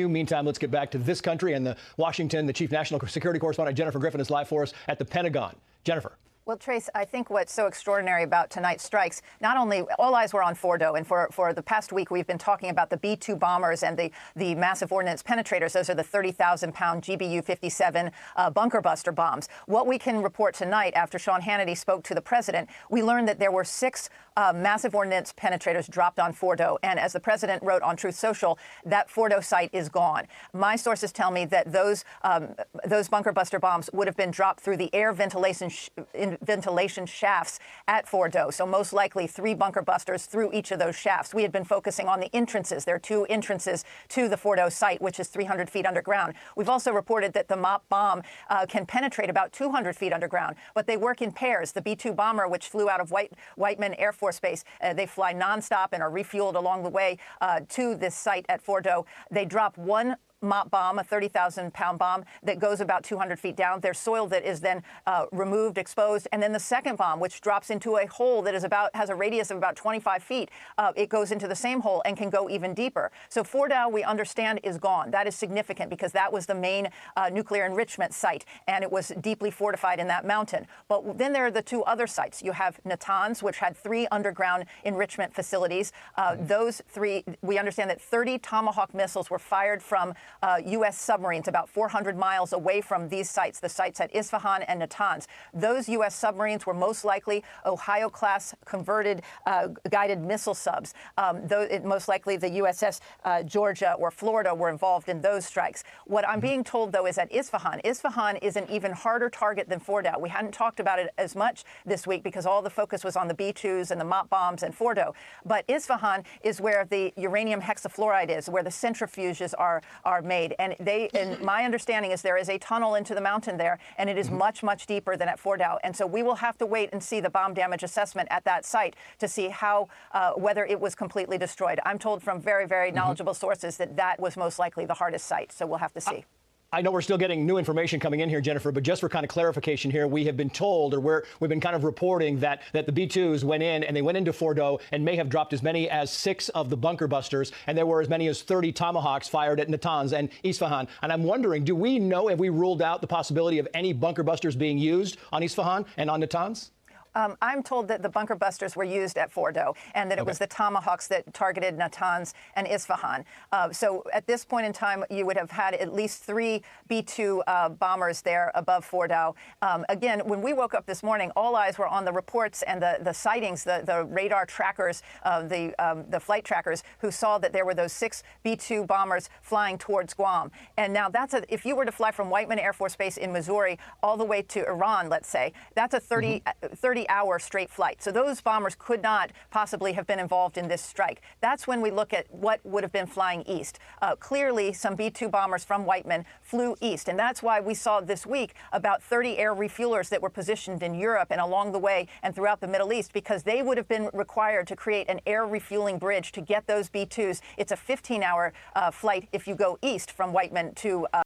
Meantime, let's get back to this country and Washington. The chief national security correspondent, Jennifer Griffin, is live for us at the Pentagon. Jennifer. Well, Trace, I think what's so extraordinary about tonight's strikes, not only all eyes were on Fordo, and for the past week we've been talking about the B-2 bombers and the massive ordnance penetrators. Those are the 30,000-pound GBU-57 bunker buster bombs. What we can report tonight, after Sean Hannity spoke to the president, we learned that there were 6 massive ordnance penetrators dropped on Fordo. And as the president wrote on Truth Social, that Fordo site is gone. My sources tell me that those bunker buster bombs would have been dropped through the air ventilation shafts at Fordo. So most likely 3 bunker busters through each of those shafts. We had been focusing on the entrances. There are 2 entrances to the Fordo site, which is 300 feet underground. We've also reported that the MOP bomb can penetrate about 200 feet underground, but they work in pairs. The B-2 bomber, which flew out of Whiteman Air Force Base, they fly nonstop and are refueled along the way to this site at Fordo. They drop one MOP bomb, a 30,000-pound bomb that goes about 200 feet down. There's soil that is then removed, exposed, and then the second bomb, which drops into a hole that has a radius of about 25 feet. It goes into the same hole and can go even deeper. So Fordo, we understand, is gone. That is significant because that was the main nuclear enrichment site, and it was deeply fortified in that mountain. But then there are the 2 other sites. You have Natanz, which had 3 underground enrichment facilities. Those 3, we understand that 30 Tomahawk missiles were fired from U.S. submarines about 400 miles away from these sites, the sites at Isfahan and Natanz. Those U.S. submarines were most likely Ohio-class converted guided missile subs. Most likely the USS Georgia or Florida were involved in those strikes. What I'm being told, though, is that Isfahan is an even harder target than Fordo. We hadn't talked about it as much this week because all the focus was on the B-2s and the MOP bombs and Fordo. But Isfahan is where the uranium hexafluoride is, where the centrifuges are made. And my understanding is there is a tunnel into the mountain there, and it is much, much deeper than at Fordo. And so we will have to wait and see the bomb damage assessment at that site to see whether it was completely destroyed. I'm told from very, very knowledgeable sources that was most likely the hardest site. So we'll have to see. I know we're still getting new information coming in here, Jennifer, but just for kind of clarification here, we have been told, or we've been kind of reporting that the B-2s went in and they went into Fordo and may have dropped as many as 6 of the bunker busters, and there were as many as 30 Tomahawks fired at Natanz and Isfahan. And I'm wondering, do we know, have we ruled out the possibility of any bunker busters being used on Isfahan and on Natanz? I'm told that the bunker busters were used at Fordo and that it was the Tomahawks that targeted Natanz and Isfahan. So at this point in time, you would have had at least 3 B-2 bombers there above Fordo. Again, when we woke up this morning, all eyes were on the reports and the sightings, the radar trackers, the flight trackers who saw that there were those 6 B-2 bombers flying towards Guam. And now if you were to fly from Whiteman Air Force Base in Missouri all the way to Iran, let's say, that's a 30-hour straight flight. So those bombers could not possibly have been involved in this strike. That's when we look at what would have been flying east. Clearly, some B-2 bombers from Whiteman flew east, and that's why we saw this week about 30 air refuelers that were positioned in Europe and along the way and throughout the Middle East, because they would have been required to create an air refueling bridge to get those B-2s. It's a 15-hour flight if you go east from Whiteman to